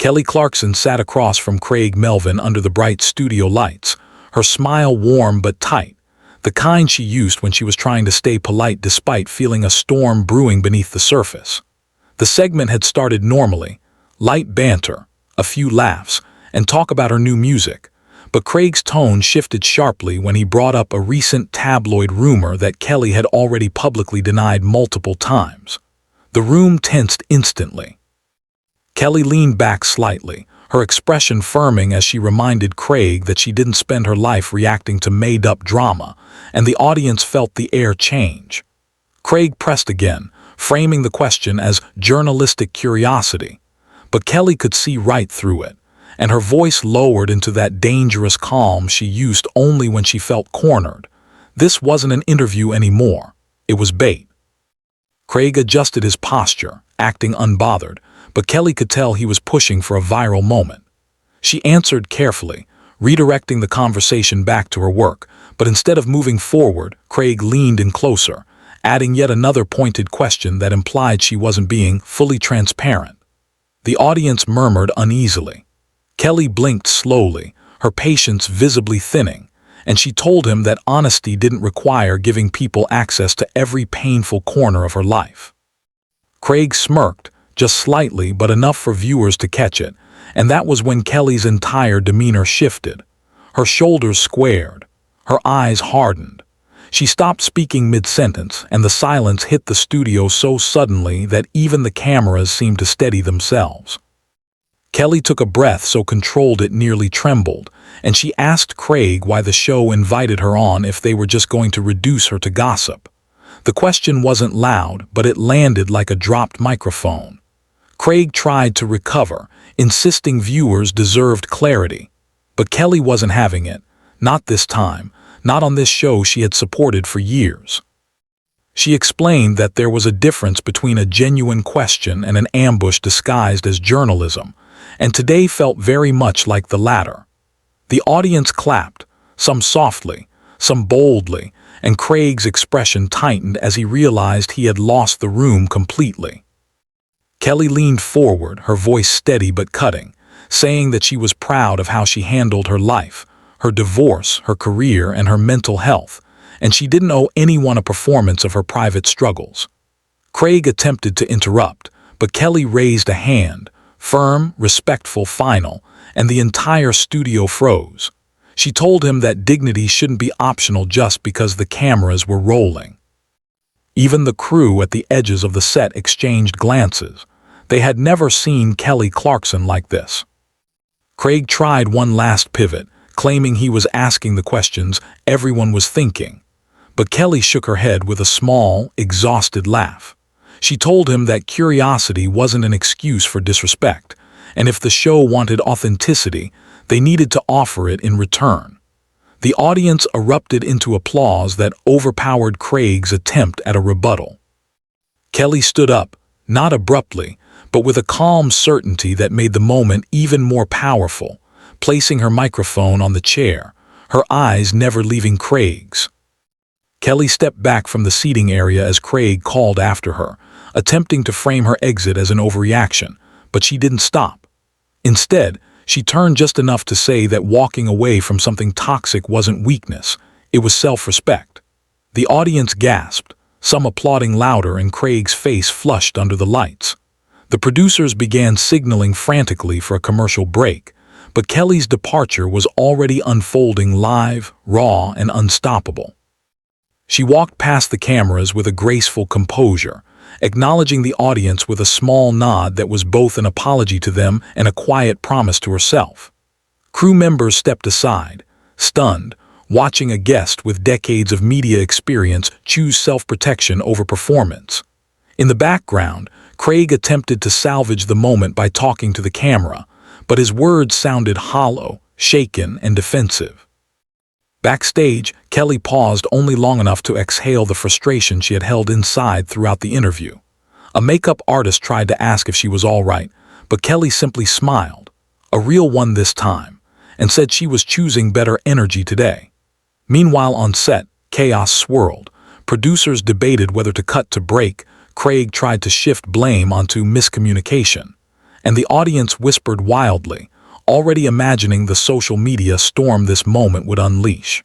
Kelly Clarkson sat across from Craig Melvin under the bright studio lights, her smile warm but tight, the kind she used when she was trying to stay polite despite feeling a storm brewing beneath the surface. The segment had started normally, light banter, a few laughs, and talk about her new music, but Craig's tone shifted sharply when he brought up a recent tabloid rumor that Kelly had already publicly denied multiple times. The room tensed instantly. Kelly leaned back slightly, her expression firming as she reminded Creig that she didn't spend her life reacting to made-up drama, and the audience felt the air change. Creig pressed again, framing the question as journalistic curiosity, but Kelly could see right through it, and her voice lowered into that dangerous calm she used only when she felt cornered. This wasn't an interview anymore. It was bait. Creig adjusted his posture, acting unbothered, but Kelly could tell he was pushing for a viral moment. She answered carefully, redirecting the conversation back to her work, but instead of moving forward, Creig leaned in closer, adding yet another pointed question that implied she wasn't being fully transparent. The audience murmured uneasily. Kelly blinked slowly, her patience visibly thinning, and she told him that honesty didn't require giving people access to every painful corner of her life. Creig smirked, just slightly but enough for viewers to catch it, and that was when Kelly's entire demeanor shifted. Her shoulders squared, her eyes hardened. She stopped speaking mid-sentence, and the silence hit the studio so suddenly that even the cameras seemed to steady themselves. Kelly took a breath so controlled it nearly trembled, and she asked Creig why the show invited her on if they were just going to reduce her to gossip. The question wasn't loud, but it landed like a dropped microphone. Creig tried to recover, insisting viewers deserved clarity. But Kelly wasn't having it. Not this time. Not on this show she had supported for years. She explained that there was a difference between a genuine question and an ambush disguised as journalism, and today felt very much like the latter. The audience clapped, some softly, some boldly, and Creig's expression tightened as he realized he had lost the room completely. Kelly leaned forward, her voice steady but cutting, saying that she was proud of how she handled her life, her divorce, her career, and her mental health, and she didn't owe anyone a performance of her private struggles. Creig attempted to interrupt, but Kelly raised a hand, firm, respectful, final, and the entire studio froze. She told him that dignity shouldn't be optional just because the cameras were rolling. Even the crew at the edges of the set exchanged glances. They had never seen Kelly Clarkson like this. Creig tried one last pivot, claiming he was asking the questions everyone was thinking. But Kelly shook her head with a small, exhausted laugh. She told him that curiosity wasn't an excuse for disrespect, and if the show wanted authenticity, they needed to offer it in return. The audience erupted into applause that overpowered Creig's attempt at a rebuttal. Kelly stood up, not abruptly, but with a calm certainty that made the moment even more powerful, placing her microphone on the chair, her eyes never leaving Creig's. Kelly stepped back from the seating area as Creig called after her, attempting to frame her exit as an overreaction, but she didn't stop. Instead, she turned just enough to say that walking away from something toxic wasn't weakness, it was self-respect. The audience gasped, some applauding louder, and Creig's face flushed under the lights. The producers began signaling frantically for a commercial break, but Kelly's departure was already unfolding live, raw, and unstoppable. She walked past the cameras with a graceful composure, acknowledging the audience with a small nod that was both an apology to them and a quiet promise to herself. Crew members stepped aside, stunned, watching a guest with decades of media experience choose self-protection over performance. In the background, Creig attempted to salvage the moment by talking to the camera, but his words sounded hollow, shaken, and defensive. Backstage, Kelly paused only long enough to exhale the frustration she had held inside throughout the interview. A makeup artist tried to ask if she was all right, but Kelly simply smiled, a real one this time, and said she was choosing better energy today. Meanwhile on set, chaos swirled. Producers debated whether to cut to break. Creig tried to shift blame onto miscommunication. and the audience whispered wildly, already imagining the social media storm this moment would unleash.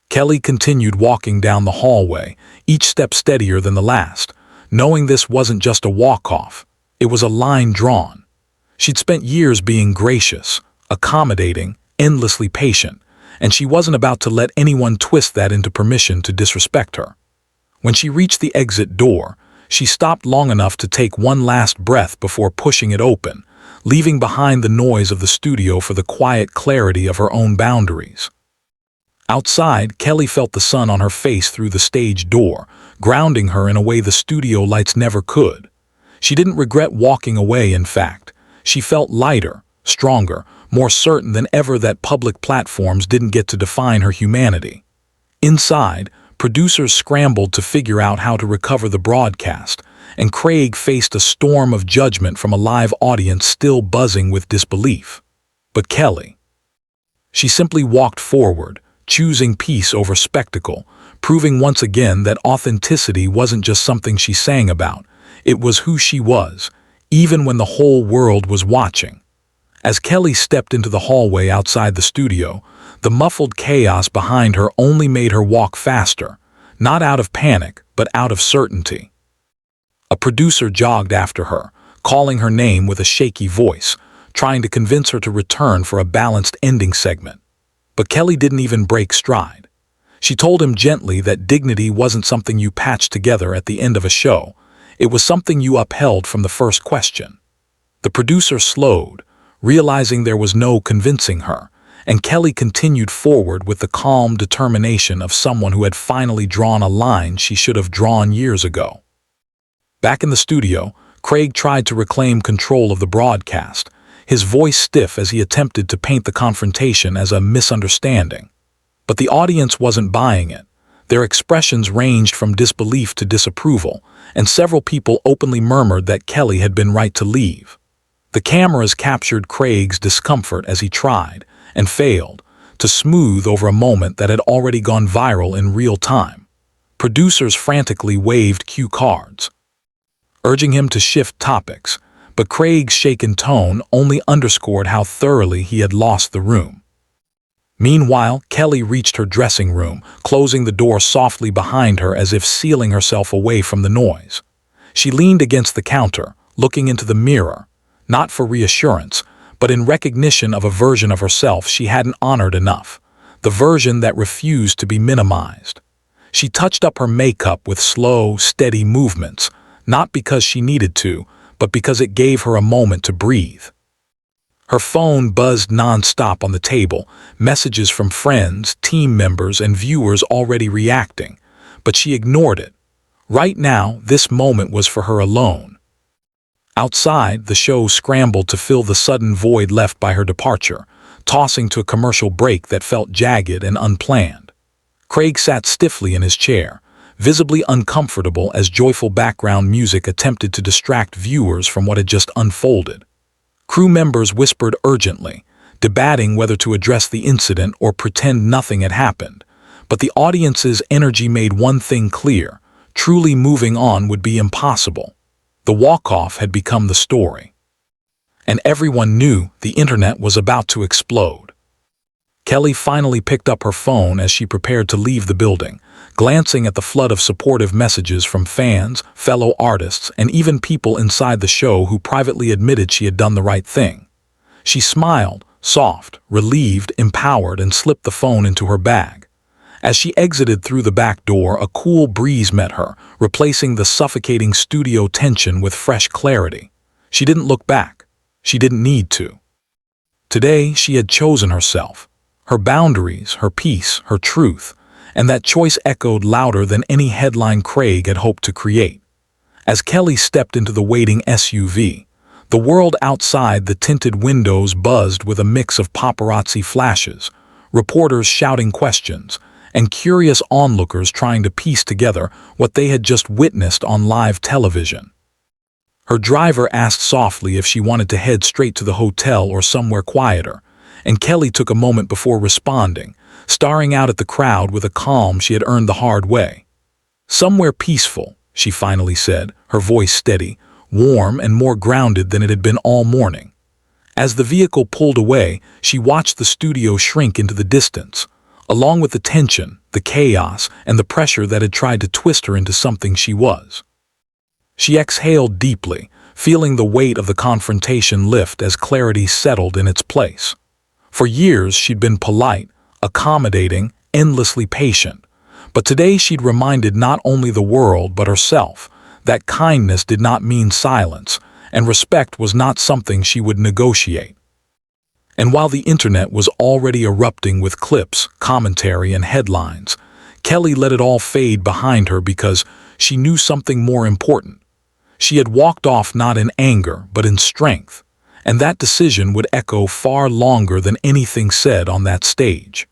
Kelly continued walking down the hallway, each step steadier than the last, knowing this wasn't just a walk-off, it was a line drawn. She'd spent years being gracious, accommodating, endlessly patient, and she wasn't about to let anyone twist that into permission to disrespect her. When she reached the exit door, she stopped long enough to take one last breath before pushing it open, leaving behind the noise of the studio for the quiet clarity of her own boundaries. Outside, Kelly felt the sun on her face through the stage door, grounding her in a way the studio lights never could. She didn't regret walking away, in fact. She felt lighter, stronger, more certain than ever that public platforms didn't get to define her humanity. Inside, producers scrambled to figure out how to recover the broadcast, and Creig faced a storm of judgment from a live audience still buzzing with disbelief. But Kelly, she simply walked forward, choosing peace over spectacle, proving once again that authenticity wasn't just something she sang about, it was who she was, even when the whole world was watching. As Kelly stepped into the hallway outside the studio, the muffled chaos behind her only made her walk faster, not out of panic, but out of certainty. A producer jogged after her, calling her name with a shaky voice, trying to convince her to return for a balanced ending segment. But Kelly didn't even break stride. She told him gently that dignity wasn't something you patched together at the end of a show, it was something you upheld from the first question. The producer slowed, realizing there was no convincing her, and Kelly continued forward with the calm determination of someone who had finally drawn a line she should have drawn years ago. Back in the studio, Creig tried to reclaim control of the broadcast, his voice stiff as he attempted to paint the confrontation as a misunderstanding. But the audience wasn't buying it. Their expressions ranged from disbelief to disapproval, and several people openly murmured that Kelly had been right to leave. The cameras captured Creig's discomfort as he tried, and failed, to smooth over a moment that had already gone viral in real time. Producers frantically waved cue cards, urging him to shift topics, but Creig's shaken tone only underscored how thoroughly he had lost the room. Meanwhile, Kelly reached her dressing room, closing the door softly behind her as if sealing herself away from the noise. She leaned against the counter, looking into the mirror, not for reassurance, but in recognition of a version of herself she hadn't honored enough, the version that refused to be minimized. She touched up her makeup with slow, steady movements, not because she needed to, but because it gave her a moment to breathe. Her phone buzzed non-stop on the table, messages from friends, team members, and viewers already reacting, but she ignored it. Right now, this moment was for her alone. Outside, the show scrambled to fill the sudden void left by her departure, tossing to a commercial break that felt jagged and unplanned. Creig sat stiffly in his chair, visibly uncomfortable as joyful background music attempted to distract viewers from what had just unfolded. Crew members whispered urgently, debating whether to address the incident or pretend nothing had happened, but the audience's energy made one thing clear: truly moving on would be impossible. The walk-off had become the story. And everyone knew the internet was about to explode. Kelly finally picked up her phone as she prepared to leave the building, glancing at the flood of supportive messages from fans, fellow artists, and even people inside the show who privately admitted she had done the right thing. She smiled, soft, relieved, empowered, and slipped the phone into her bag. As she exited through the back door, a cool breeze met her, replacing the suffocating studio tension with fresh clarity. She didn't look back. She didn't need to. Today, she had chosen herself, her boundaries, her peace, her truth, and that choice echoed louder than any headline Creig had hoped to create. As Kelly stepped into the waiting SUV, the world outside the tinted windows buzzed with a mix of paparazzi flashes, reporters shouting questions, and curious onlookers trying to piece together what they had just witnessed on live television. Her driver asked softly if she wanted to head straight to the hotel or somewhere quieter, and Kelly took a moment before responding, staring out at the crowd with a calm she had earned the hard way. "Somewhere peaceful," she finally said, her voice steady, warm and more grounded than it had been all morning. As the vehicle pulled away, she watched the studio shrink into the distance, along with the tension, the chaos, and the pressure that had tried to twist her into something she was. She exhaled deeply, feeling the weight of the confrontation lift as clarity settled in its place. For years she'd been polite, accommodating, endlessly patient, but today she'd reminded not only the world but herself that kindness did not mean silence, and respect was not something she would negotiate. And while the internet was already erupting with clips, commentary, and headlines, Kelly let it all fade behind her because she knew something more important. She had walked off not in anger, but in strength, and that decision would echo far longer than anything said on that stage.